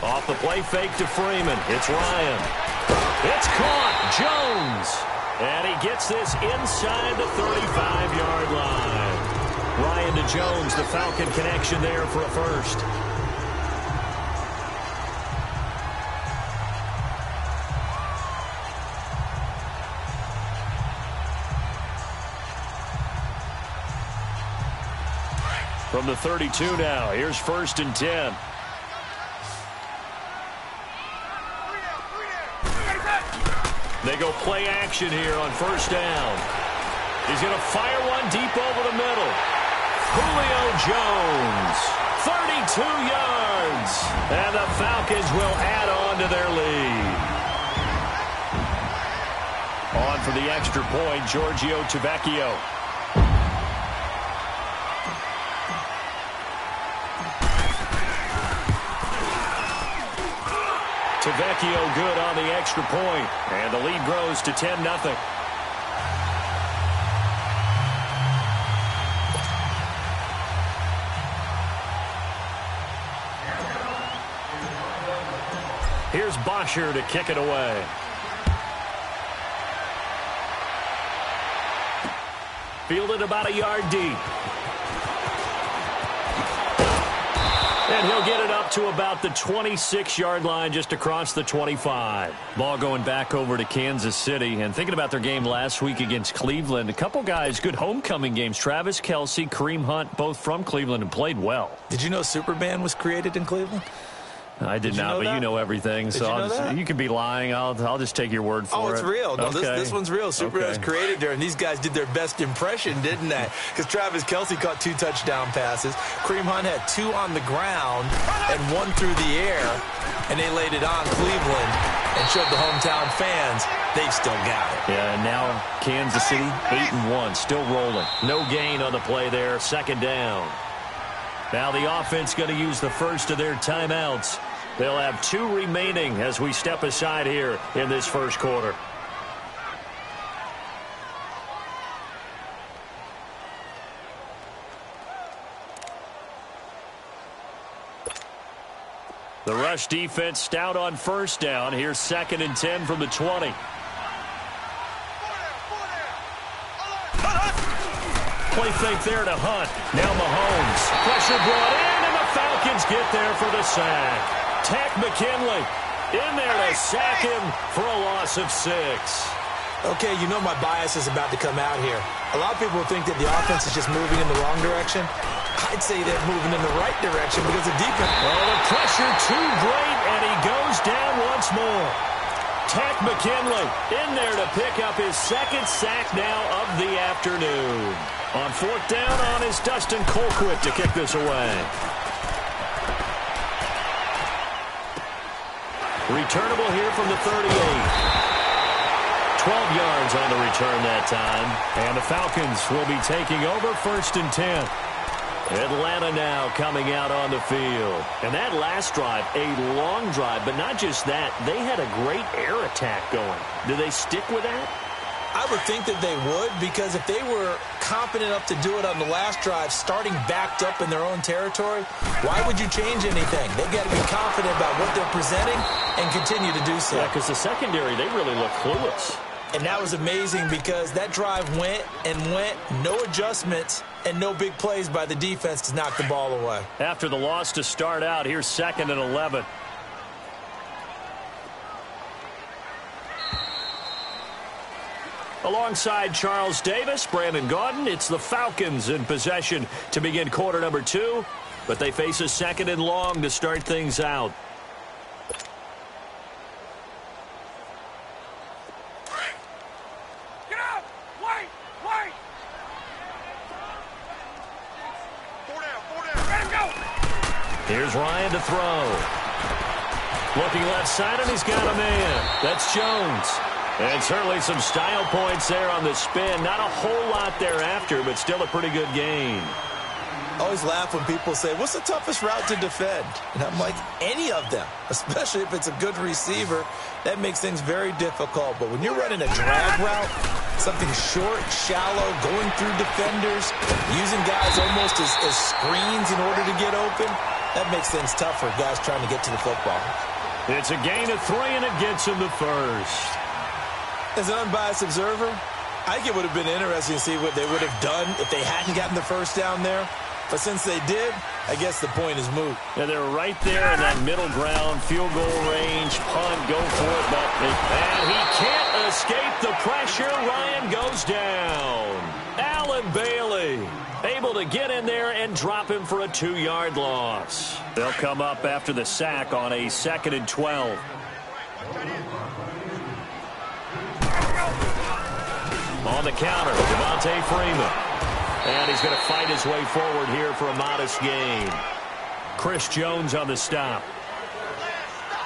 Off the play fake to Freeman. It's Ryan. It's caught. Jones. And he gets this inside the 35-yard line. Ryan to Jones, the Falcon connection there for a first. From the 32 now, here's 1st and 10. They go play action here on 1st down. He's going to fire one deep over the middle. Julio Jones, 32 yards. And the Falcons will add on to their lead. On for the extra point, Giorgio Tavecchio. Tavecchio good on the extra point, and the lead grows to 10-0. Here's Bosher to kick it away. Fielded about a yard deep. And he'll get it up to about the 26-yard line just across the 25. Ball going back over to Kansas City. And thinking about their game last week against Cleveland, a couple guys, good homecoming games. Travis Kelce, Kareem Hunt, both from Cleveland and played well. Did you know Superman was created in Cleveland? I did not, but you know everything. So you could be lying. I'll just take your word for it. Oh, it's real. No, okay. this one's real. Superman was created there, and these guys did their best impression, didn't they? Because Travis Kelce caught 2 touchdown passes. Kareem Hunt had 2 on the ground and 1 through the air, and they laid it on Cleveland and showed the hometown fans they've still got it. Yeah, and now Kansas City 8-1, still rolling. No gain on the play there, 2nd down. Now the offense going to use the first of their timeouts. They'll have 2 remaining as we step aside here in this first quarter. The rush defense stout on 1st down. Here's 2nd and 10 from the 20. Play fake there to Hunt. Now Mahomes. Pressure brought in, and the Falcons get there for the sack. Tack McKinley in there to sack him for a loss of 6. Okay, you know my bias is about to come out here. A lot of people think that the offense is just moving in the wrong direction. I'd say they're moving in the right direction because the defense... Well, the pressure too great, and he goes down once more. Tack McKinley in there to pick up his 2nd sack now of the afternoon. On 4th down on is Dustin Colquitt to kick this away. Returnable here from the 38. 12 yards on the return that time. And the Falcons will be taking over 1st and 10. Atlanta now coming out on the field. And that last drive, a long drive, but not just that. They had a great air attack going. Do they stick with that? I would think that they would, because if they were confident enough to do it on the last drive, starting backed up in their own territory, why would you change anything? They've got to be confident about what they're presenting and continue to do so. Yeah, because the secondary, they really look clueless. And that was amazing because that drive went and went, no adjustments, and no big plays by the defense to knock the ball away. After the loss to start out, here's 2nd and 11. Alongside Charles Davis, Brandon Gaudin, it's the Falcons in possession to begin quarter number 2. But they face a 2nd and long to start things out. Get out! Wait! Wait! 4 down! Let him go! Here's Ryan to throw. Looking left side, and he's got a man. That's Jones. And certainly some style points there on the spin. Not a whole lot thereafter, but still a pretty good gain. I always laugh when people say, what's the toughest route to defend? And I'm like, any of them, especially if it's a good receiver. That makes things very difficult. But when you're running a drag route, something short, shallow, going through defenders, using guys almost as screens in order to get open, That makes things tough for guys trying to get to the football. It's a gain of 3, and it gets him the first. As an unbiased observer, I think it would have been interesting to see what they would have done if they hadn't gotten the first down there. But since they did, I guess the point is moot. Yeah, they're right there in that middle ground, field goal range, punt, go for it. And he can't escape the pressure. Ryan goes down. Allen Bailey able to get in there and drop him for a 2-yard loss. They'll come up after the sack on a 2nd and 12. On the counter, Devontae Freeman. And he's going to fight his way forward here for a modest gain. Chris Jones on the stop.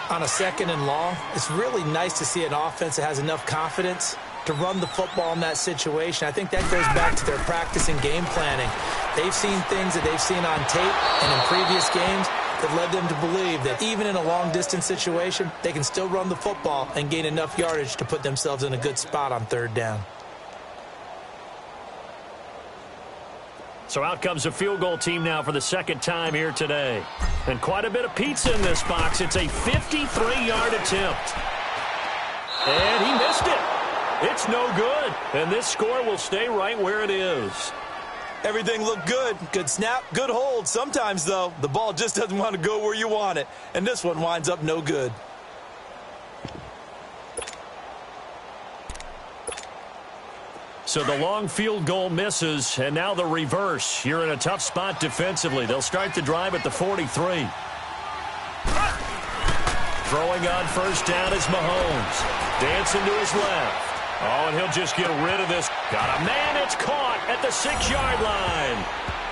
On a 2nd and long, it's really nice to see an offense that has enough confidence to run the football in that situation. I think that goes back to their practice and game planning. They've seen things that they've seen on tape and in previous games that led them to believe that even in a long-distance situation, they can still run the football and gain enough yardage to put themselves in a good spot on 3rd down. So out comes a field goal team now for the 2nd time here today. And quite a bit of pizza in this box. It's a 53-yard attempt. And he missed it. It's no good. And this score will stay right where it is. Everything looked good. Good snap, good hold. Sometimes, though, the ball just doesn't want to go where you want it. And this one winds up no good. So the long field goal misses, and now the reverse. You're in a tough spot defensively. They'll start the drive at the 43. Throwing on 1st down is Mahomes. Dancing to his left. Oh, and he'll just get rid of this. Got a man. It's caught at the 6-yard line.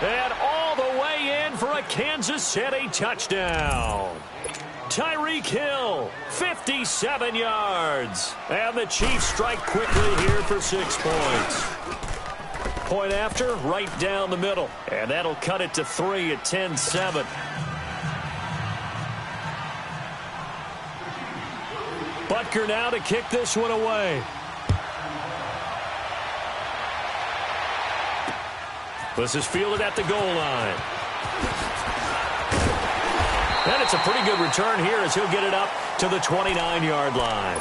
And all the way in for a Kansas City touchdown. Tyreek Hill, 57 yards. And the Chiefs strike quickly here for 6 points. Point after, right down the middle. And that'll cut it to 3 at 10-7. Butker now to kick this one away. This is fielded at the goal line. And it's a pretty good return here as he'll get it up to the 29-yard line.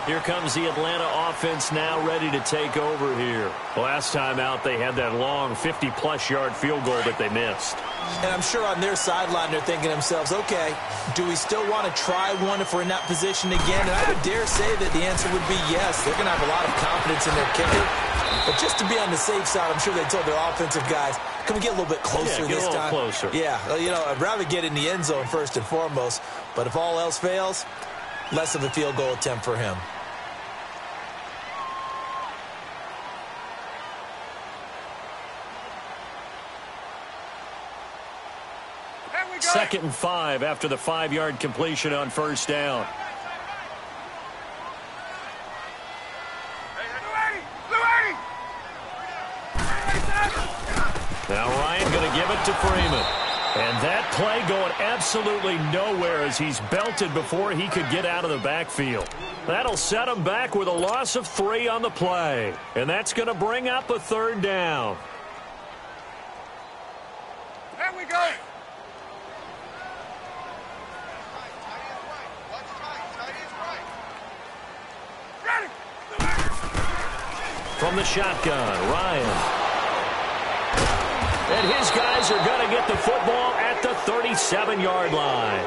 Here comes the Atlanta offense now ready to take over here. Last time out, they had that long 50-plus yard field goal that they missed. And I'm sure on their sideline they're thinking to themselves, okay, do we still want to try one if we're in that position again? And I would dare say that the answer would be yes. They're going to have a lot of confidence in their kicker. But just to be on the safe side, I'm sure they told their offensive guys, can we get a little bit closer this time? Closer. Yeah, you know, I'd rather get in the end zone first and foremost. But if all else fails, less of a field goal attempt for him. Second and 5 after the 5-yard completion on 1st down. Now Ryan going to give it to Freeman. And that play going absolutely nowhere as he's belted before he could get out of the backfield. That'll set him back with a loss of 3 on the play. And that's going to bring up a 3rd down. There we go. From the shotgun, Ryan. And his guys are going to get the football at the 37-yard line.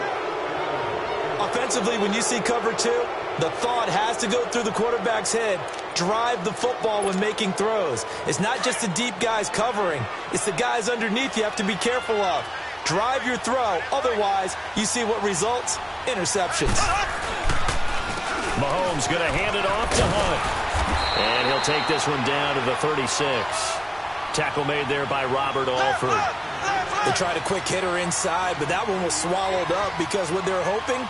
Offensively, when you see cover 2, the thought has to go through the quarterback's head. Drive the football when making throws. It's not just the deep guys covering. It's the guys underneath you have to be careful of. Drive your throw. Otherwise, you see what results? Interceptions. Mahomes going to hand it off to Hunt. And he'll take this one down to the 36. Tackle made there by Robert Alford. They tried a quick hitter inside, but that one was swallowed up because what they're hoping,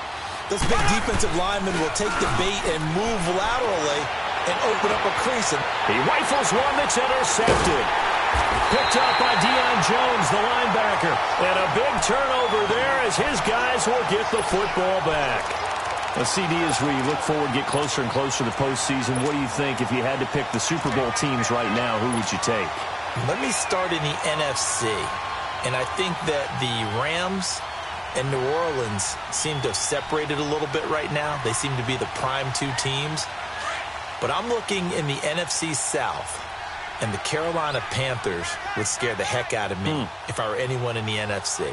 those big defensive linemen will take the bait and move laterally and open up a crease. He rifles one that's intercepted. Picked up by Deion Jones, the linebacker. And a big turnover there as his guys will get the football back. Well, CD, as we look forward, get closer and closer to the postseason, what do you think if you had to pick the Super Bowl teams right now, who would you take? Let me start in the NFC. And I think that the Rams and New Orleans seem to have separated a little bit right now. They seem to be the prime two teams. But I'm looking in the NFC South, and the Carolina Panthers would scare the heck out of me if I were anyone in the NFC.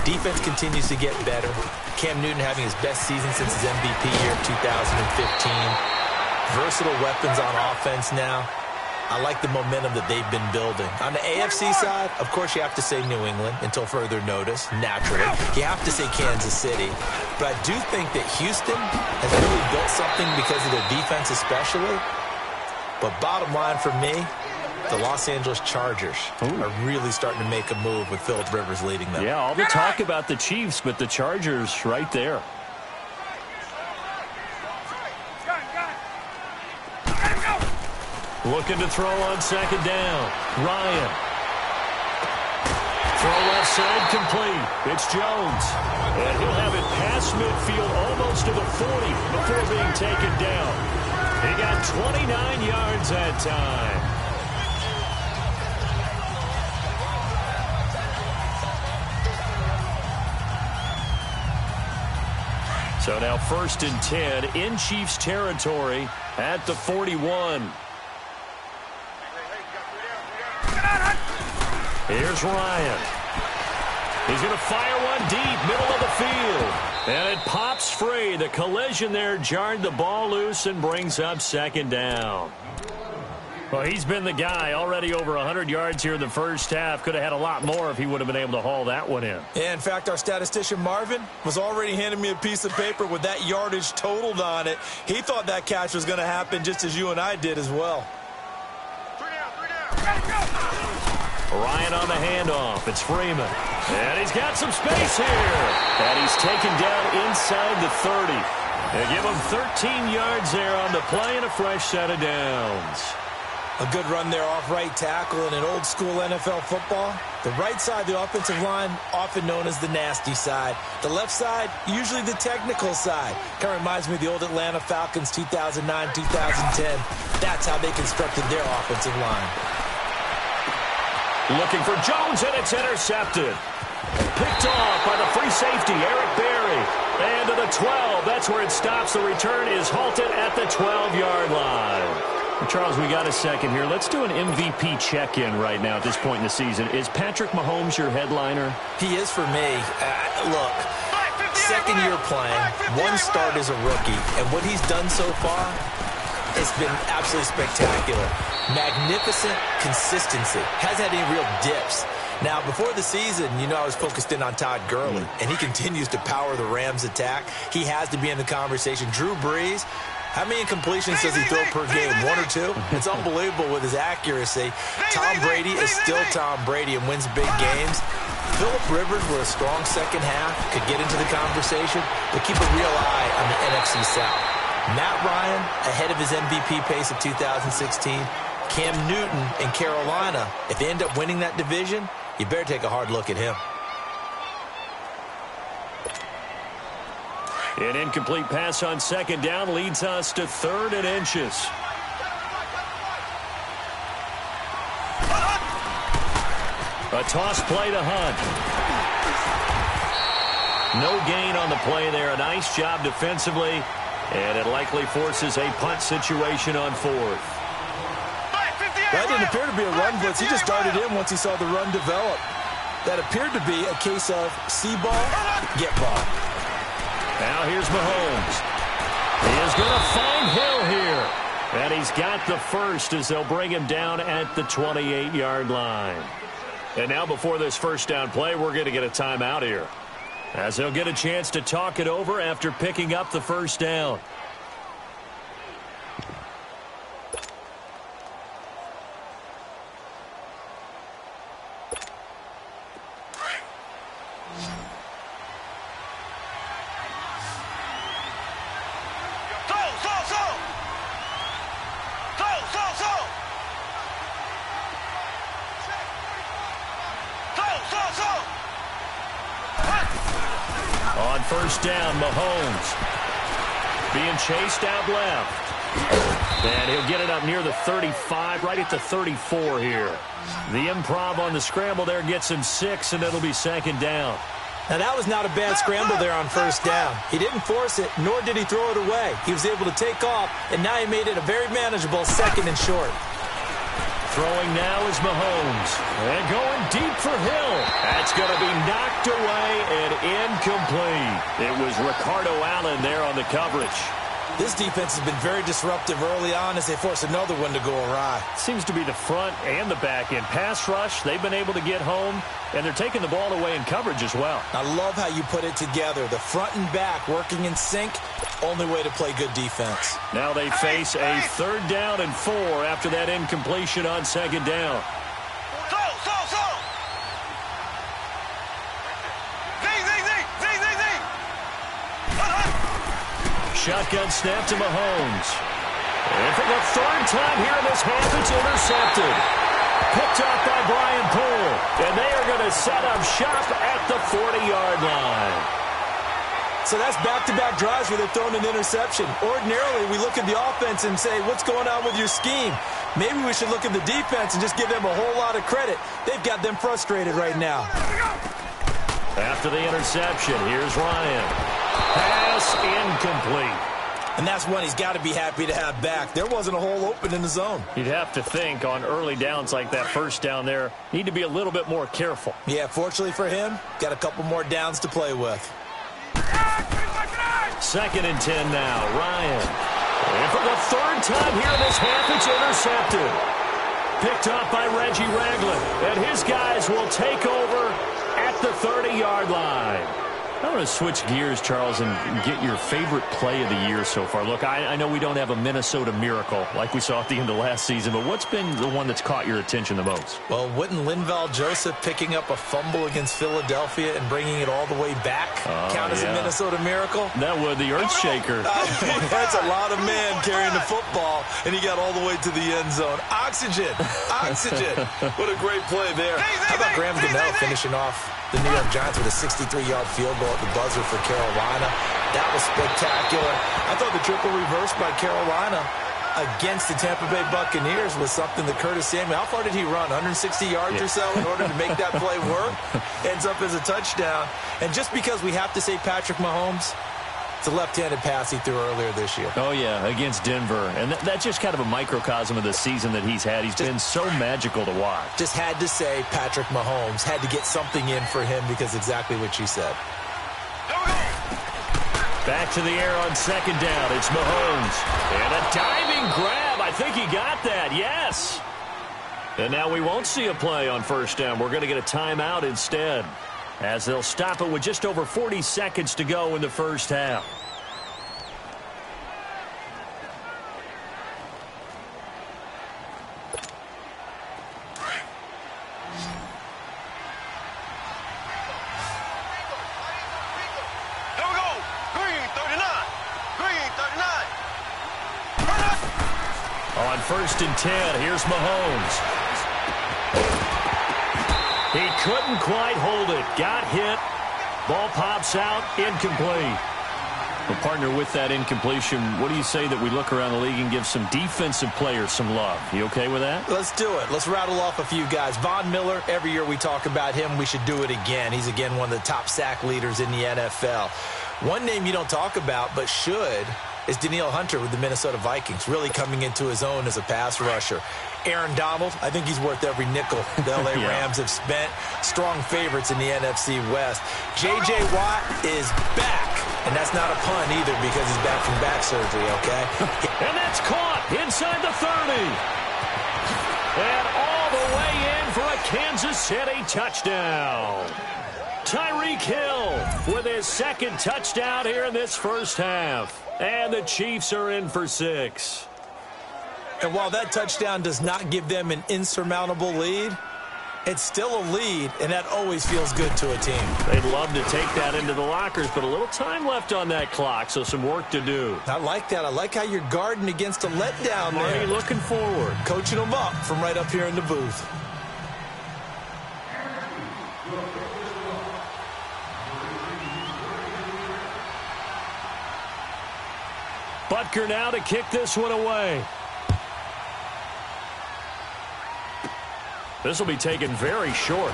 Defense continues to get better. Cam Newton having his best season since his MVP year of 2015. Versatile weapons on offense now. I like the momentum that they've been building. On the AFC side, of course, you have to say New England until further notice, naturally. You have to say Kansas City. But I do think that Houston has really built something because of their defense especially. But bottom line for me, the Los Angeles Chargers are really starting to make a move with Phillip Rivers leading them. Yeah, all the talk about the Chiefs, but the Chargers right there. Looking to throw on second down. Ryan. Throw left side complete. It's Jones. And he'll have it past midfield almost to the 40 before being taken down. He got 29 yards that time. So now 1st and 10 in Chiefs territory at the 41. Here's Ryan. He's going to fire one deep, middle of the field. And it pops free. The collision there jarred the ball loose and brings up second down. Well, he's been the guy. Already over 100 yards here in the first half. Could have had a lot more if he would have been able to haul that one in. Yeah, in fact, our statistician Marvin was already handing me a piece of paper with that yardage totaled on it. He thought that catch was going to happen just as you and I did as well. Ryan on the handoff. It's Freeman. And he's got some space here. And he's taken down inside the 30. They give him 13 yards there on the play and a fresh set of downs. A good run there off right tackle in an old-school NFL football. The right side of the offensive line, often known as the nasty side. The left side, usually the technical side. Kind of reminds me of the old Atlanta Falcons 2009-2010. That's how they constructed their offensive line. Looking for Jones, and it's intercepted. Picked off by the free safety, Eric Berry. And to the 12. That's where it stops. The return is halted at the 12-yard line. Charles, we got a second here. Let's do an MVP check-in right now at this point in the season. Is Patrick Mahomes your headliner? He is for me. Look, second-year playing, one start as a rookie, and what he's done so far, it's been absolutely spectacular. Magnificent consistency. Hasn't had any real dips. Now, before the season, you know I was focused in on Todd Gurley, and he continues to power the Rams' attack. He has to be in the conversation. Drew Brees, how many incompletions does he throw per game? 1 or 2? It's unbelievable with his accuracy. Tom Brady is still Tom Brady and wins big games. Phillip Rivers, with a strong second half, could get into the conversation, but keep a real eye on the NFC South. Matt Ryan, ahead of his MVP pace of 2016. Cam Newton in Carolina, if they end up winning that division, you better take a hard look at him. An incomplete pass on second down leads us to 3rd and inches. A toss play to Hunt. No gain on the play there. A nice job defensively, and it likely forces a punt situation on 4th. That didn't appear to be a run blitz. He just darted in once he saw the run develop. That appeared to be a case of see ball, get ball. Now here's Mahomes. He is going to find Hill here. And he's got the first as they'll bring him down at the 28-yard line. And now before this first down play, we're going to get a timeout here, as they'll get a chance to talk it over after picking up the first down. On first down, Mahomes being chased out left. And he'll get it up near the 35, right at the 34 here. The improv on the scramble there gets him 6, and it'll be second down. Now, that was not a bad scramble there on first down. He didn't force it, nor did he throw it away. He was able to take off, and now he made it a very manageable 2nd and short. Throwing now is Mahomes. And going deep for Hill. That's going to be knocked away and incomplete. It was Ricardo Allen there on the coverage. This defense has been very disruptive early on as they force another one to go awry. Seems to be the front and the back end. Pass rush, they've been able to get home, and they're taking the ball away in coverage as well. I love how you put it together. The front and back working in sync, only way to play good defense. Now they face a 3rd down and 4 after that incompletion on 2nd down. Shotgun snap to Mahomes. And for the 3rd time here in this half, it's intercepted. Picked off by Brian Poole. And they are going to set up shop at the 40-yard line. So that's back-to-back drives where they've thrown an interception. Ordinarily, we look at the offense and say, what's going on with your scheme? Maybe we should look at the defense and just give them a whole lot of credit. They've got them frustrated right now. After the interception, here's Ryan. Pass incomplete. And that's one he's got to be happy to have back. There wasn't a hole open in the zone. You'd have to think on early downs like that first down there, need to be a little bit more careful. Yeah, fortunately for him, got a couple more downs to play with. 2nd and 10 now. Ryan. And for the 3rd time here in this half, it's intercepted. Picked off by Reggie Ragland. And his guys will take over at the 30-yard line. I want to switch gears, Charles, and get your favorite play of the year so far. Look, I know we don't have a Minnesota miracle like we saw at the end of last season, but what's been the one that's caught your attention the most? Well, wouldn't Linval Joseph picking up a fumble against Philadelphia and bringing it all the way back count as a Minnesota miracle? That would, the earth shaker. That's a lot of men carrying the football, and he got all the way to the end zone. Oxygen. What a great play there. How about Graham Gano finishing off the New York Giants with a 63-yard field goal at the buzzer for Carolina? That was spectacular. I thought the triple reverse by Carolina against the Tampa Bay Buccaneers was something that Curtis Samuel, how far did he run? 160 yards or so in order to make that play work? Ends up as a touchdown. And just because we have to say Patrick Mahomes, it's a left-handed pass he threw earlier this year. Oh, yeah, against Denver. And that's just kind of a microcosm of the season that he's had. He's been so magical to watch. Just had to say Patrick Mahomes. Had to get something in for him because exactly what you said. Back to the air on 2nd down. It's Mahomes. And a diving grab. I think he got that. Yes. And now we won't see a play on 1st down. We're going to get a timeout instead, as they'll stop it with just over 40 seconds to go in the 1st half. Here we go. Green 39. Green 39. On 1st and 10, here's Mahomes. He couldn't quite hold it. Got hit. Ball pops out. Incomplete. Well, partner, with that incompletion, what do you say that we look around the league and give some defensive players some love? You okay with that? Let's do it. Let's rattle off a few guys. Von Miller, every year we talk about him. We should do it again. He's, again, one of the top sack leaders in the NFL. One name you don't talk about but should is Danielle Hunter with the Minnesota Vikings, really coming into his own as a pass rusher. Aaron Donald, I think he's worth every nickel the L.A. Rams have spent. Strong favorites in the NFC West. J.J. Watt is back. And that's not a pun either because he's back from back surgery, okay? And that's caught inside the 30. And all the way in for a Kansas City touchdown. Tyreek Hill with his 2nd touchdown here in this 1st half. And the Chiefs are in for 6. And while that touchdown does not give them an insurmountable lead, it's still a lead, and that always feels good to a team. They'd love to take that into the lockers, but a little time left on that clock, so some work to do. I like that. I like how you're guarding against a letdown there. Marty looking forward. Coaching them up from right up here in the booth. Butker now to kick this one away. This will be taken very short.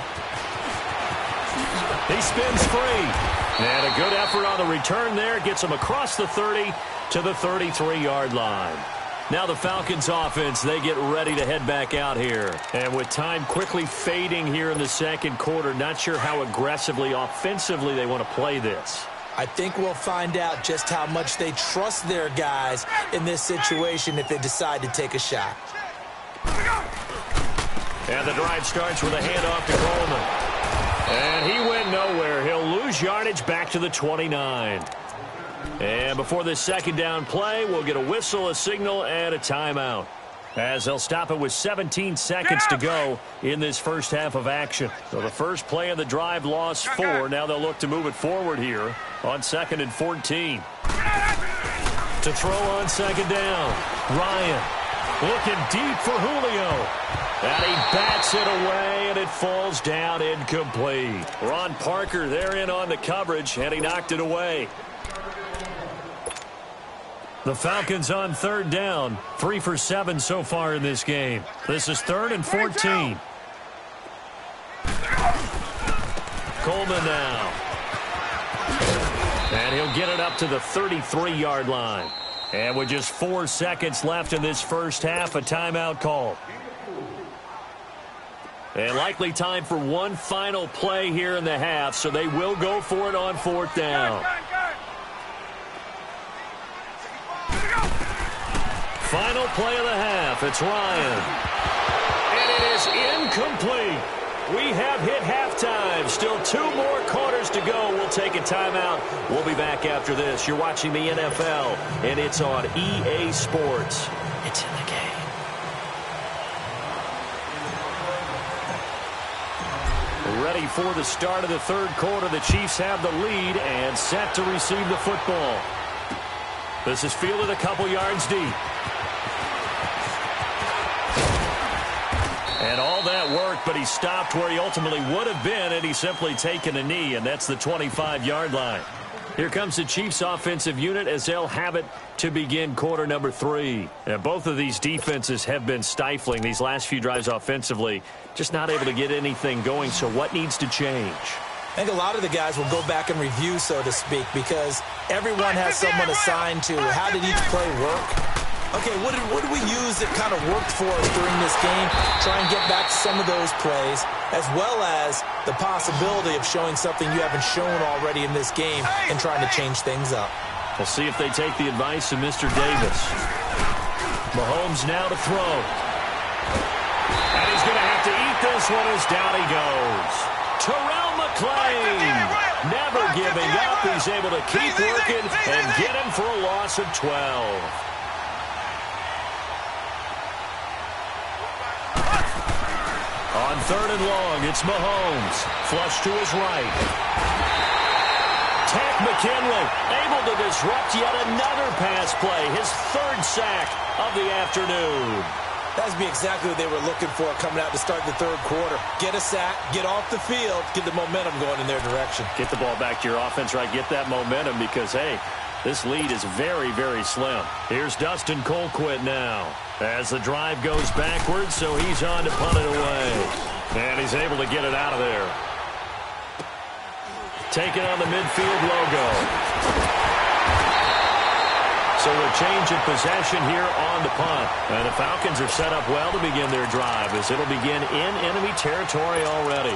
He spins free. And a good effort on the return there. Gets him across the 30 to the 33-yard line. Now the Falcons offense, they get ready to head back out here. And with time quickly fading here in the second quarter, not sure how aggressively, offensively they want to play this. I think we'll find out just how much they trust their guys in this situation if they decide to take a shot. And the drive starts with a handoff to Coleman. And he went nowhere. He'll lose yardage back to the 29. And before this second down play, we'll get a whistle, a signal, and a timeout, as they'll stop it with 17 seconds to go in this first half of action. So the first play of the drive lost 4. Now they'll look to move it forward here on 2nd and 14. To throw on second down, Ryan looking deep for Julio. And he bats it away, and it falls down incomplete. Ron Parker there in on the coverage, and he knocked it away. The Falcons on third down, 3 for 7 so far in this game. This is 3rd and 14. Coleman now. And he'll get it up to the 33-yard line. And with just 4 seconds left in this first half, a timeout call. And likely time for one final play here in the half, so they will go for it on 4th down. Final play of the half. It's Ryan. And it is incomplete. We have hit halftime. Still 2 more quarters to go. We'll take a timeout. We'll be back after this. You're watching the NFL, and it's on EA Sports. It's in the game. Ready for the start of the third quarter. The Chiefs have the lead and set to receive the football. This is fielded a couple yards deep. And all that work, but he stopped where he ultimately would have been, and he's simply taken a knee, and that's the 25-yard line. Here comes the Chiefs offensive unit as they'll have it to begin quarter number 3. And both of these defenses have been stifling these last few drives offensively, just not able to get anything going. So what needs to change? I think a lot of the guys will go back and review, so to speak, because everyone has someone assigned to how did each play work. Okay, what did we use that kind of worked for us during this game? Try and get back to some of those plays, as well as the possibility of showing something you haven't shown already in this game and trying to change things up. We'll see if they take the advice of Mr. Davis. Mahomes now to throw. And he's going to have to eat this one as down he goes. Terrell McClain, never giving up. He's able to keep working and get him for a loss of 12. On 3rd and long, it's Mahomes. Flush to his right. Tank McKinley able to disrupt yet another pass play. His 3rd sack of the afternoon. That's be exactly what they were looking for coming out to start the third quarter. Get a sack, get off the field, get the momentum going in their direction. Get the ball back to your offense, right? Get that momentum because, hey, this lead is very, very slim. Here's Dustin Colquitt now as the drive goes backwards, so he's on to punt it away. And he's able to get it out of there. Taking on the midfield logo. So a change of possession here on the punt. And the Falcons are set up well to begin their drive as it'll begin in enemy territory already.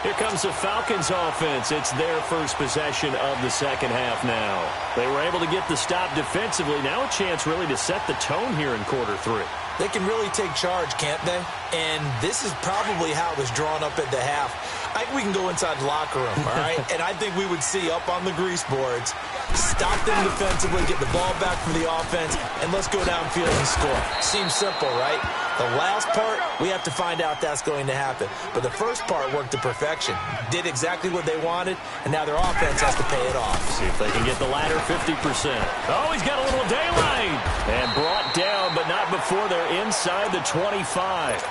Here comes the Falcons offense. It's their first possession of the second half now. They were able to get the stop defensively. Now a chance really to set the tone here in quarter 3. They can really take charge, can't they? And this is probably how it was drawn up at the half. I think we can go inside the locker room, all right? And I think we would see up on the grease boards, stop them defensively, get the ball back from the offense, and let's go downfield and score. Seems simple, right? The last part, we have to find out that's going to happen. But the first part worked to perfection. Did exactly what they wanted, and now their offense has to pay it off. See if they can get the latter 50%. Oh, he's got a little daylight. And brought down, but not before they're inside the 25.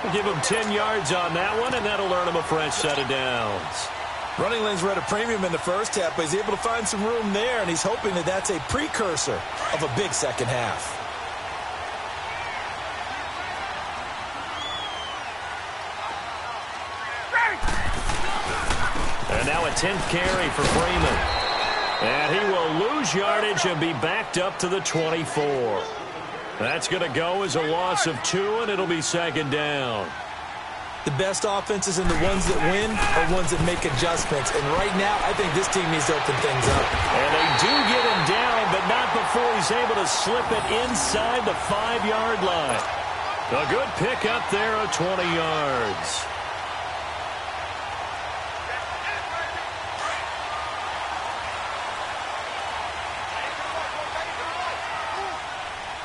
We'll give him 10 yards on that one, and that'll earn him a fresh set of downs. Running lanes were at a premium in the first half, but he's able to find some room there, and he's hoping that that's a precursor of a big second half. And now a 10th carry for Freeman. And he will lose yardage and be backed up to the 24. That's going to go as a loss of 2, and it'll be second down. The best offenses and the ones that win are ones that make adjustments. And right now, I think this team needs to open things up. And they do get him down, but not before he's able to slip it inside the 5-yard line. A good pickup there of 20 yards.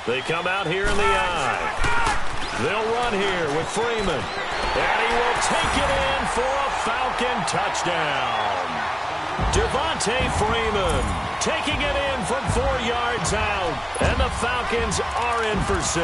They come out here in the eye. They'll run here with Freeman. And he will take it in for a Falcon touchdown. Devontae Freeman taking it in from 4 yards out. And the Falcons are in for 6.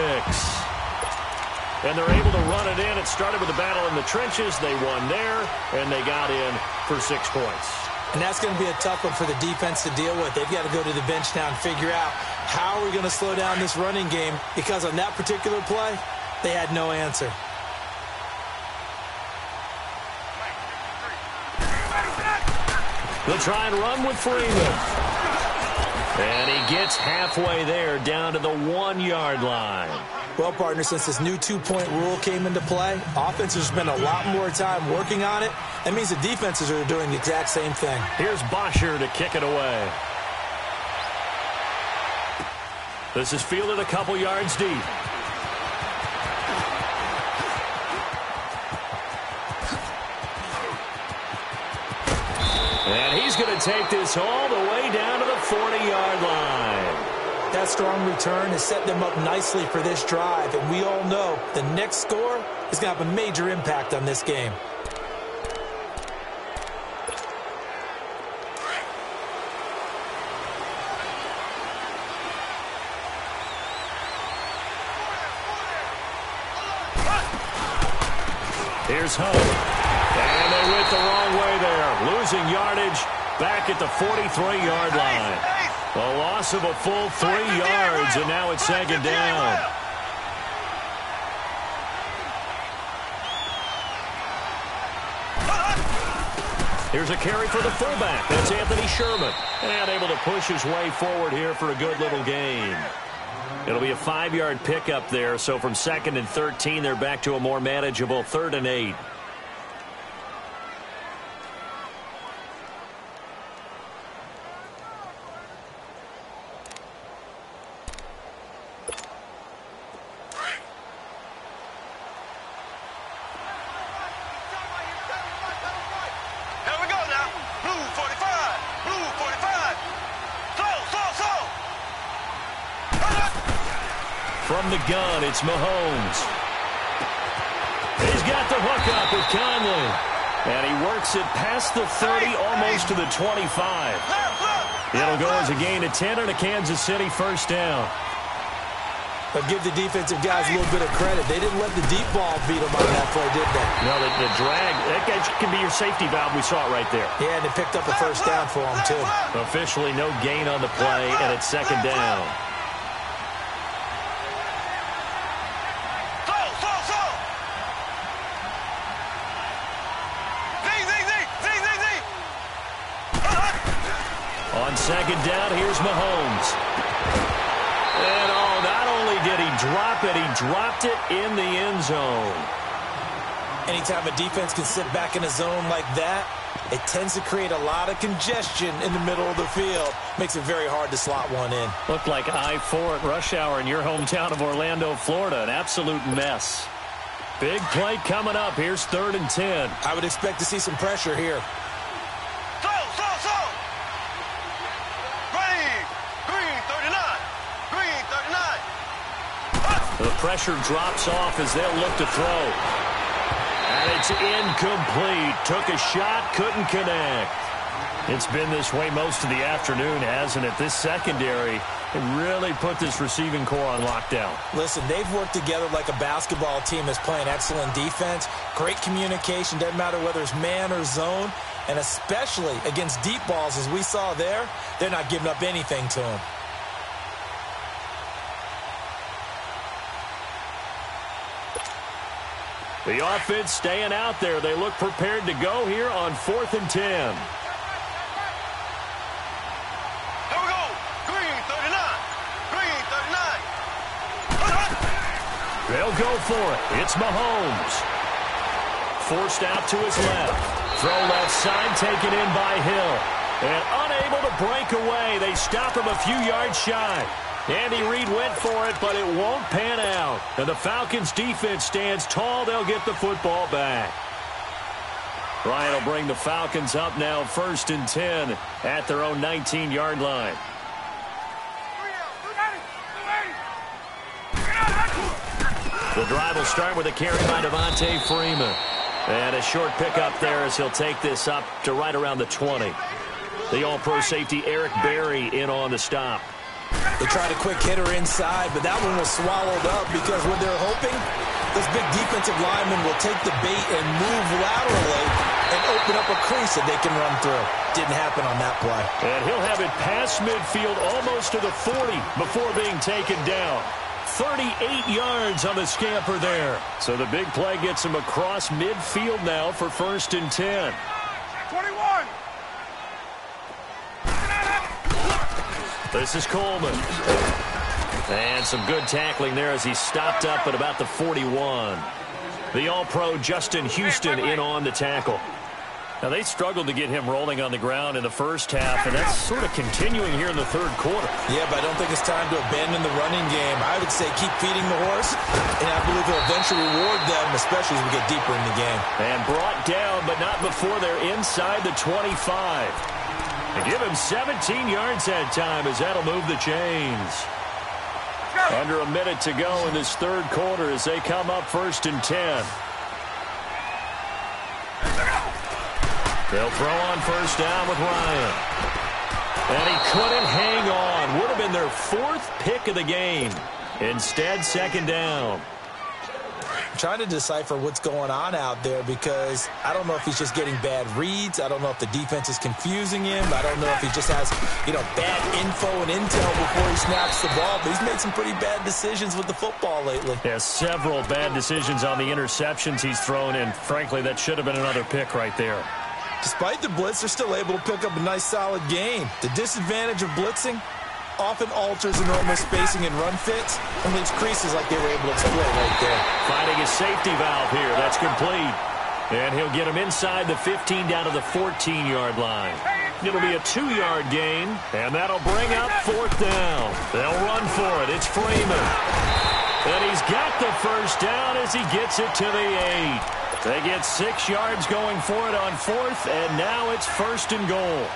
And they're able to run it in. It started with a battle in the trenches. They won there, and they got in for 6 points. And that's going to be a tough one for the defense to deal with. They've got to go to the bench now and figure out how are we going to slow down this running game, because on that particular play, they had no answer. They'll try and run with Freeman. And he gets halfway there down to the 1-yard line. Well, partner, since this new 2-point rule came into play, offenses spend a lot more time working on it. That means the defenses are doing the exact same thing. Here's Bosher to kick it away. This is fielded a couple yards deep. And he's going to take this all the way down to the 40-yard line. That strong return has set them up nicely for this drive, and we all know the next score is going to have a major impact on this game. Here's Hunt. And they went the wrong way there. Losing yardage back at the 43-yard line. A loss of a full 3 yards, and now it's second down. Here's a carry for the fullback. That's Anthony Sherman. And able to push his way forward here for a good little gain. It'll be a 5-yard pickup there, so from 2nd and 13, they're back to a more manageable 3rd and 8. From the gun, it's Mahomes. He's got the hook up with Conley. And he works it past the 30, almost to the 25. It'll go as a gain of 10 and a Kansas City first down. But give the defensive guys a little bit of credit. They didn't let the deep ball beat them on that play, did they? No, the drag, that can be your safety valve. We saw it right there. Yeah, and they picked up a first down for them, too. Officially no gain on the play, and it's second down. On second down, here's Mahomes. And not only did he drop it, he dropped it in the end zone. Anytime a defense can sit back in a zone like that, it tends to create a lot of congestion in the middle of the field. Makes it very hard to slot one in. Looked like I-4 at rush hour in your hometown of Orlando, Florida. An absolute mess. Big play coming up. Here's 3rd and 10. I would expect to see some pressure here. The pressure drops off as they'll look to throw. And it's incomplete. Took a shot, couldn't connect. It's been this way most of the afternoon, hasn't it? This secondary really put this receiving core on lockdown. Listen, they've worked together like a basketball team that's playing excellent defense. Great communication, doesn't matter whether it's man or zone. And especially against deep balls, as we saw there, they're not giving up anything to them. The offense staying out there. They look prepared to go here on 4th and 10. They'll go for it. It's Mahomes. Forced out to his left. Throw left side taken in by Hill. And unable to break away. They stop him a few yards shy. Andy Reid went for it, but it won't pan out. And the Falcons' defense stands tall. They'll get the football back. Ryan will bring the Falcons up now 1st and 10 at their own 19-yard line. The drive will start with a carry by Devontae Freeman. And a short pickup there as he'll take this up to right around the 20. The All-Pro safety Eric Berry in on the stop. They tried a quick hitter inside, but that one was swallowed up because what they're hoping, this big defensive lineman will take the bait and move laterally and open up a crease that they can run through. Didn't happen on that play. And he'll have it past midfield almost to the 40 before being taken down. 38 yards on the scamper there. So the big play gets him across midfield now for 1st and 10. 21. This is Coleman. And some good tackling there as he stopped up at about the 41. The All-Pro Justin Houston in on the tackle. Now, they struggled to get him rolling on the ground in the first half, and that's sort of continuing here in the third quarter. Yeah, but I don't think it's time to abandon the running game. I would say keep feeding the horse, and I believe he'll eventually reward them, especially as we get deeper in the game. And brought down, but not before they're inside the 25. And give him 17 yards that time as that'll move the chains. Under a minute to go in this third quarter as they come up 1st and 10. They'll throw on 1st down with Ryan. And he couldn't hang on. Would have been their 4th pick of the game. Instead, 2nd down. I'm trying to decipher what's going on out there because I don't know if he's just getting bad reads. I don't know if the defense is confusing him. I don't know if he just has, bad info and intel before he snaps the ball. But he's made some pretty bad decisions with the football lately. Yeah, several bad decisions on the interceptions he's thrown, and frankly, that should have been another pick right there. Despite the blitz, they're still able to pick up a nice, solid game. The disadvantage of blitzing often alters the normal spacing and run fits and leaves creases like they were able to exploit right there. Finding a safety valve here. That's complete. And he'll get him inside the 15 down to the 14-yard line. It'll be a 2-yard gain, and that'll bring up 4th down. They'll run for it. It's Freeman. And he's got the 1st down as he gets it to the 8. They get 6 yards going for it on 4th, and now it's 1st and goal.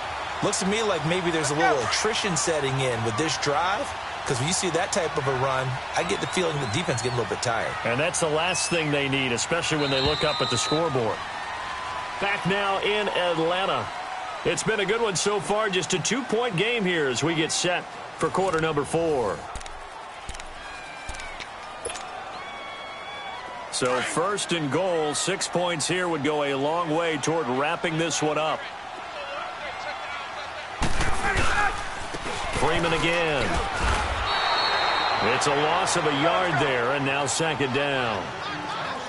Looks to me like maybe there's a little attrition setting in with this drive, because when you see that type of a run, I get the feeling the defense getting a little bit tired. And that's the last thing they need, especially when they look up at the scoreboard. Back now in Atlanta. It's been a good one so far, just a 2-point game here as we get set for quarter number 4. So 1st and goal, 6 points here would go a long way toward wrapping this one up. Freeman again. It's a loss of a yard there, and now 2nd down.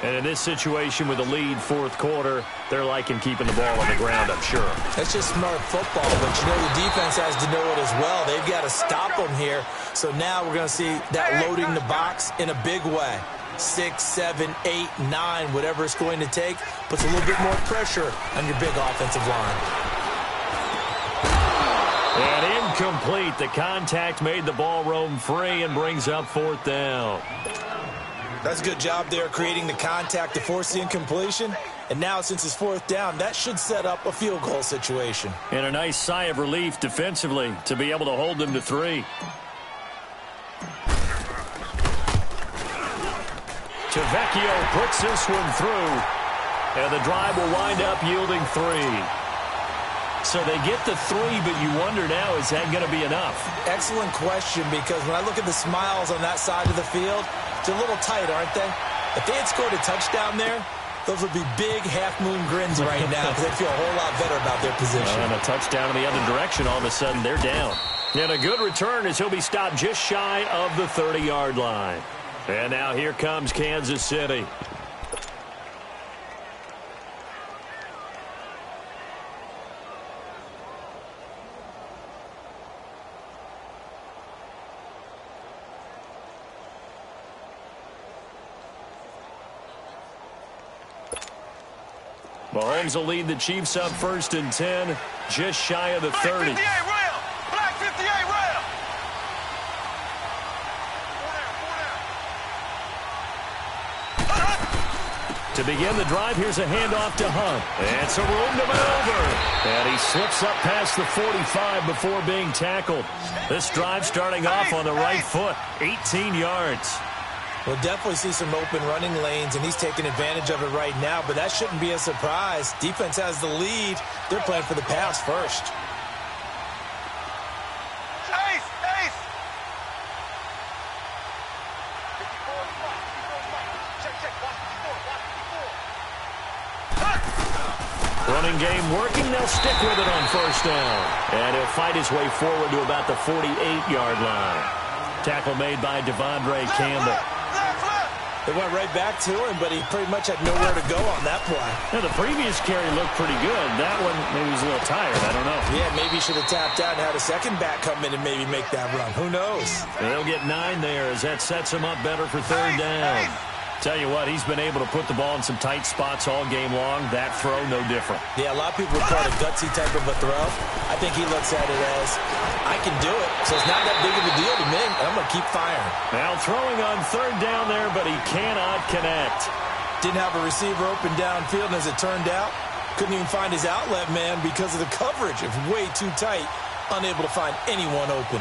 And in this situation with a lead 4th quarter, they're liking keeping the ball on the ground, I'm sure. That's just smart football, but the defense has to know it as well. They've got to stop them here. So now we're going to see that loading the box in a big way. 6, 7, 8, 9, whatever it's going to take, puts a little bit more pressure on your big offensive line. And incomplete. The contact made the ball roam free and brings up 4th down. That's a good job there creating the contact to force the incompletion. And now since it's 4th down, that should set up a field goal situation. And a nice sigh of relief defensively to be able to hold them to 3. Tavecchio puts this one through. And the drive will wind up yielding 3. So they get the 3, but you wonder now, is that going to be enough? Excellent question, because when I look at the smiles on that side of the field, they're a little tight, aren't they? If they had scored a touchdown there, those would be big half-moon grins right now because they feel a whole lot better about their position. And a touchdown in the other direction, all of a sudden they're down. And a good return as he'll be stopped just shy of the 30-yard line. And now here comes Kansas City. Mahomes will lead the Chiefs up 1st and 10, just shy of the 30. Black 58 rail. Black 58 rail. To begin the drive, here's a handoff to Hunt. It's a room to maneuver. And he slips up past the 45 before being tackled. This drive starting off on the right foot, 18 yards. We'll definitely see some open running lanes, and he's taking advantage of it right now, but that shouldn't be a surprise. Defense has the lead. They're playing for the pass first. Ace, ace. Check, watch the score. Running game working. They'll stick with it on 1st down. And he'll fight his way forward to about the 48-yard line. Tackle made by Devondre Campbell. They went right back to him, but he pretty much had nowhere to go on that play. Now, the previous carry looked pretty good. That one, maybe he was a little tired. I don't know. Yeah, maybe he should have tapped out and had a second back come in and maybe make that run. Who knows? They'll get 9 there as that sets him up better for 3rd down. Tell you what, he's been able to put the ball in some tight spots all game long. That throw, no different. Yeah, a lot of people would call it a gutsy type of a throw. I think he looks at it as, I can do it, so it's not that big of a deal to me. I'm going to keep firing. Now throwing on 3rd down there, but he cannot connect. Didn't have a receiver open downfield, and as it turned out, couldn't even find his outlet man because of the coverage. It was way too tight, unable to find anyone open.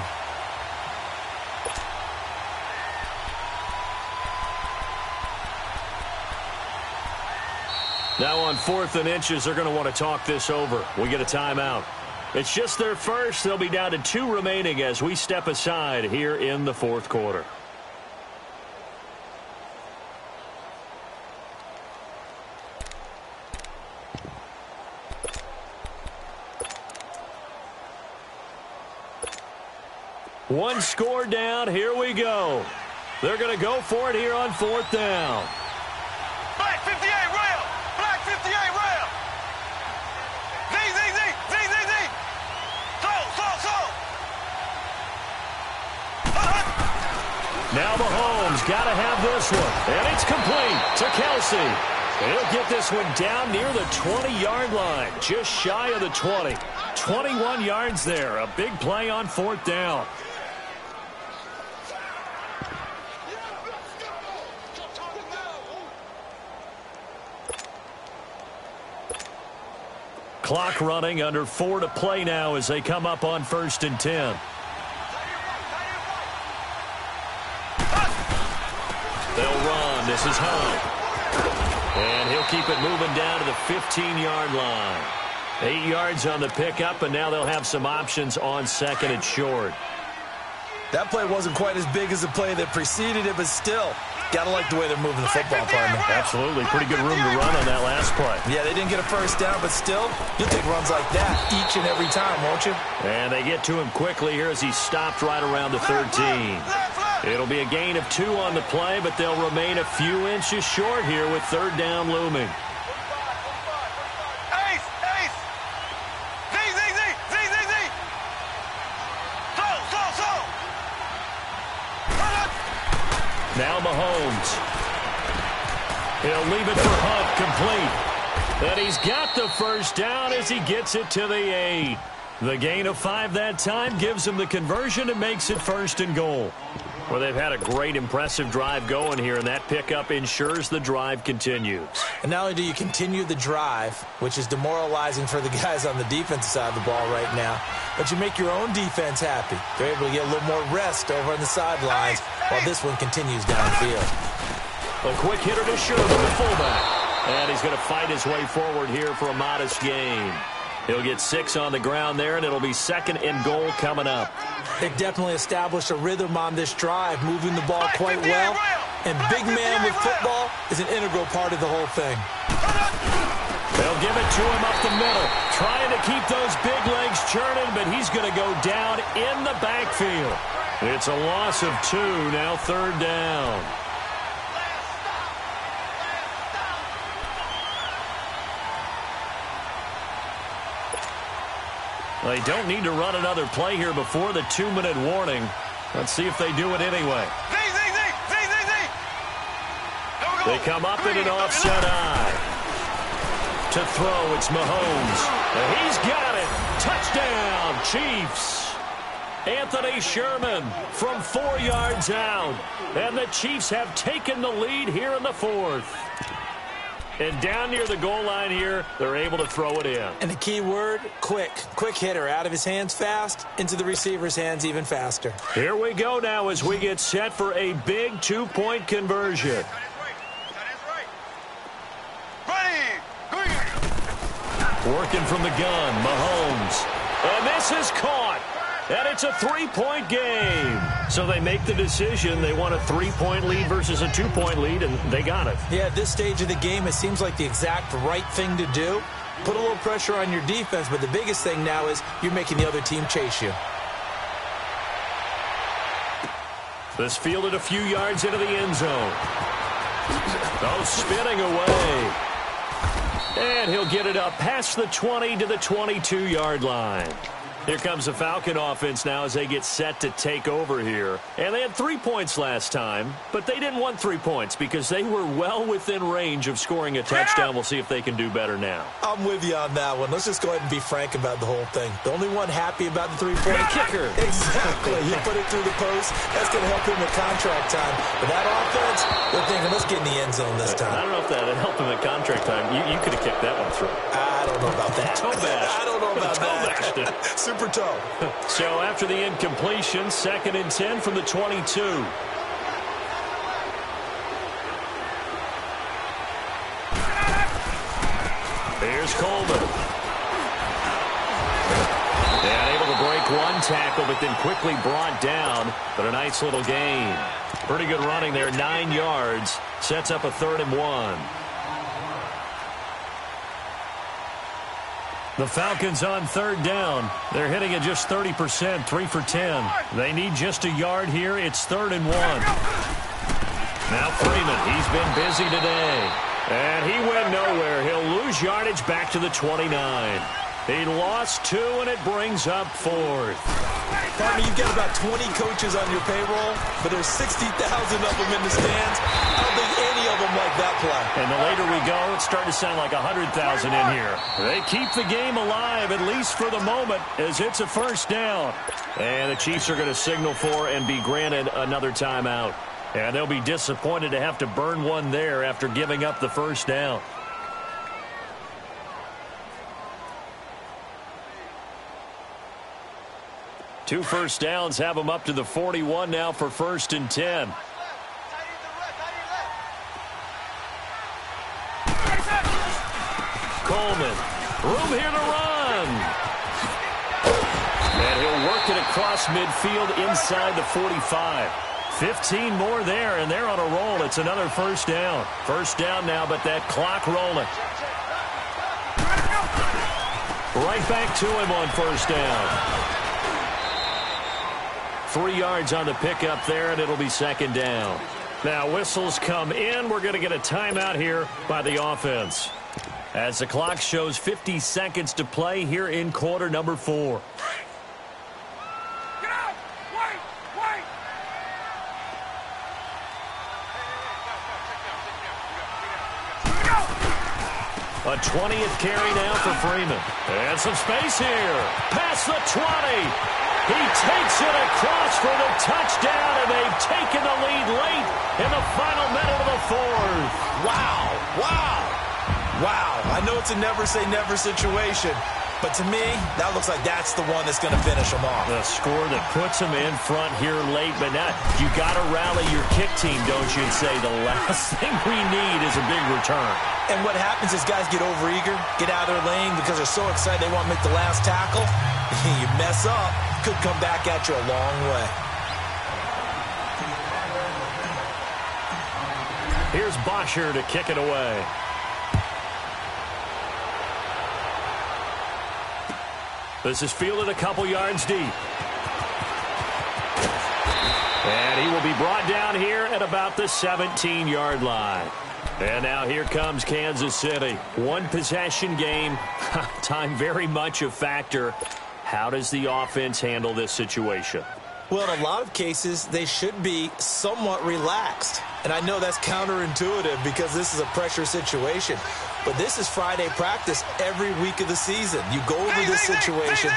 Now on 4th and inches, they're going to want to talk this over. We get a timeout. It's just their first. They'll be down to 2 remaining as we step aside here in the 4th quarter. One score down. Here we go. They're going to go for it here on 4th down. Black 58 rail. Black 58 rail. Z. So. Now Mahomes got to have this one. And it's complete to Kelsey. He'll get this one down near the 20-yard line. Just shy of the 20. 21 yards there. A big play on 4th down. Clock running, under 4 to play now as they come up on 1st and 10. They'll run. This is Hunt. And he'll keep it moving down to the 15-yard line. 8 yards on the pickup, and now they'll have some options on 2nd and short. That play wasn't quite as big as the play that preceded it, but still, got to like the way they're moving the football, partner. Absolutely. Pretty good room to run on that last play. Yeah, they didn't get a 1st down, but still, you'll take runs like that each and every time, won't you? And they get to him quickly here as he stopped right around the 13. It'll be a gain of 2 on the play, but they'll remain a few inches short here with 3rd down looming. Now Mahomes. He'll leave it for Hunt, complete. And he's got the 1st down as he gets it to the 8. The gain of 5 that time gives him the conversion and makes it 1st and goal. Well, they've had a great, impressive drive going here, and that pickup ensures the drive continues. And not only do you continue the drive, which is demoralizing for the guys on the defensive side of the ball right now, but you make your own defense happy. They're able to get a little more rest over on the sidelines while this one continues downfield. A quick hitter to Sherman, the fullback. And he's going to fight his way forward here for a modest gain. He'll get 6 on the ground there, and it'll be 2nd and goal coming up. They've definitely established a rhythm on this drive, moving the ball quite well. And big man with football is an integral part of the whole thing. They'll give it to him up the middle, trying to keep those big legs churning, but he's going to go down in the backfield. It's a loss of 2, now 3rd down. They don't need to run another play here before the 2-minute warning. Let's see if they do it anyway. They come up in an offset eye. To throw, it's Mahomes. He's got it. Touchdown, Chiefs. Anthony Sherman from 4 yards out. And the Chiefs have taken the lead here in the fourth. And down near the goal line here, they're able to throw it in. And the key word, quick. Quick hitter. Out of his hands fast, into the receiver's hands even faster. Here we go now as we get set for a big 2-point conversion. Working from the gun, Mahomes. And this is caught. And it's a 3-point game. So they make the decision. They want a 3-point lead versus a 2-point lead, and they got it. Yeah, at this stage of the game, it seems like the exact right thing to do. Put a little pressure on your defense, but the biggest thing now is you're making the other team chase you. This fielded a few yards into the end zone. Oh, spinning away. And he'll get it up past the 20 to the 22-yard line. Here comes the Falcon offense now as they get set to take over here. And they had 3 points last time, but they didn't want 3 points because they were well within range of scoring a touchdown. We'll see if they can do better now. I'm with you on that one. Let's just go ahead and be frank about the whole thing. The only one happy about the 3-point kicker. Exactly. He put it through the post. That's going to help him at contract time. But that offense, they're thinking, let's get in the end zone this time. I don't know if that would help him at contract time. You could have kicked that one through. I don't know about that. Toe bash. I don't know about that. Super toe. So after the incompletion, 2nd and 10 from the 22. Here's Coleman. And able to break one tackle, but then quickly brought down. But a nice little gain. Pretty good running there, 9 yards. Sets up a 3rd and 1. The Falcons on 3rd down. They're hitting at just 30%, 3 for 10. They need just a yard here. It's 3rd and 1. Now Freeman, he's been busy today. And he went nowhere. He'll lose yardage back to the 29. He lost 2, and it brings up 4th. Partner, you've got about 20 coaches on your payroll, but there's 60,000 of them in the stands. I don't think any of them like that play. And the later we go, it's starting to sound like 100,000 in here. They keep the game alive, at least for the moment, as it's a 1st down. And the Chiefs are going to signal for and be granted another timeout. And they'll be disappointed to have to burn one there after giving up the 1st down. Two 1st downs have them up to the 41 now for 1st and 10. Coleman, room here to run. And he'll work it across midfield inside the 45. 15 more there, and they're on a roll. It's another 1st down. 1st down now, but that clock rolling. Right back to him on 1st down. 3 yards on the pickup there, and it'll be 2nd down. Now whistles come in. We're going to get a timeout here by the offense. As the clock shows 50 seconds to play here in quarter number 4. A 20th carry now for Freeman. And some space here. Past the 20. He takes it across for the touchdown, and they've taken the lead late in the final minute of the 4th. Wow. Wow. Wow. I know it's a never-say-never situation, but to me, that looks like that's the one that's going to finish them off. The score that puts them in front here late, but now you got to rally your kick team, don't you, and say the last thing we need is a big return. And what happens is guys get overeager, get out of their lane because they're so excited they want to make the last tackle. You mess up, could come back at you a long way. Here's Bosher to kick it away. This is fielded a couple yards deep. And he will be brought down here at about the 17-yard line. And now here comes Kansas City. One possession game. Time very much a factor. How does the offense handle this situation? Well, in a lot of cases, they should be somewhat relaxed. And I know that's counterintuitive because this is a pressure situation. But this is Friday practice every week of the season. You go over this situation,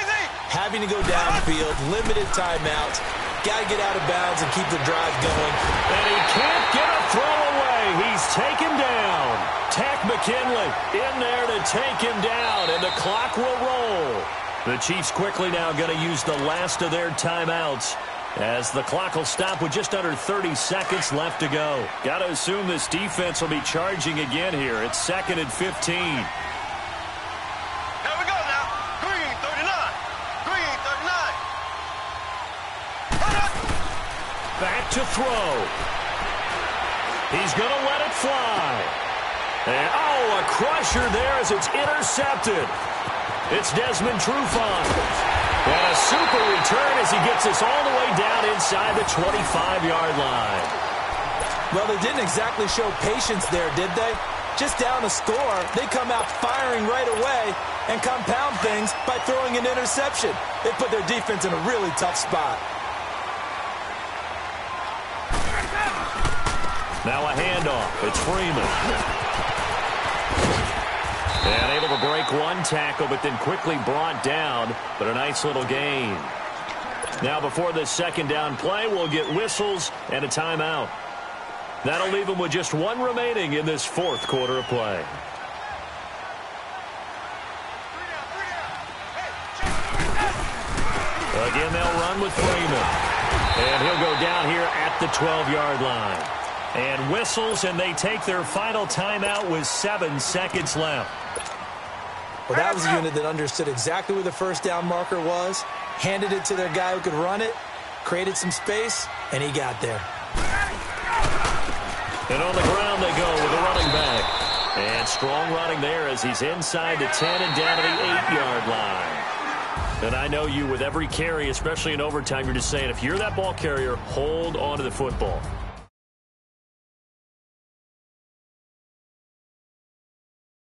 having to go downfield, limited timeouts, got to get out of bounds and keep the drive going. And he can't get a throw away. He's taken down. Tack McKinley in there to take him down, and the clock will roll. The Chiefs quickly now going to use the last of their timeouts, as the clock will stop with just under 30 seconds left to go. Got to assume this defense will be charging again here. It's 2nd and 15. Here we go now. Green 39. Green 39. Back to throw. He's going to let it fly. And, oh, a crusher there as it's intercepted. It's Desmond Trufant. And a super return as he gets us all the way down inside the 25-yard line. Well, they didn't exactly show patience there, did they? Just down a score, they come out firing right away and compound things by throwing an interception. They put their defense in a really tough spot. Now a handoff. It's Freeman. And able to break one tackle, but then quickly brought down. But a nice little gain. Now before this second down play, we'll get whistles and a timeout. That'll leave them with just one remaining in this fourth quarter of play. Again, they'll run with Freeman. And he'll go down here at the 12-yard line. And whistles, and they take their final timeout with 7 seconds left. Well, that was a unit that understood exactly where the first down marker was, handed it to their guy who could run it, created some space, and he got there. And on the ground they go with the running back. And strong running there as he's inside the 10 and down to the 8-yard line. And I know you, with every carry, especially in overtime, you're just saying, if you're that ball carrier, hold on to the football.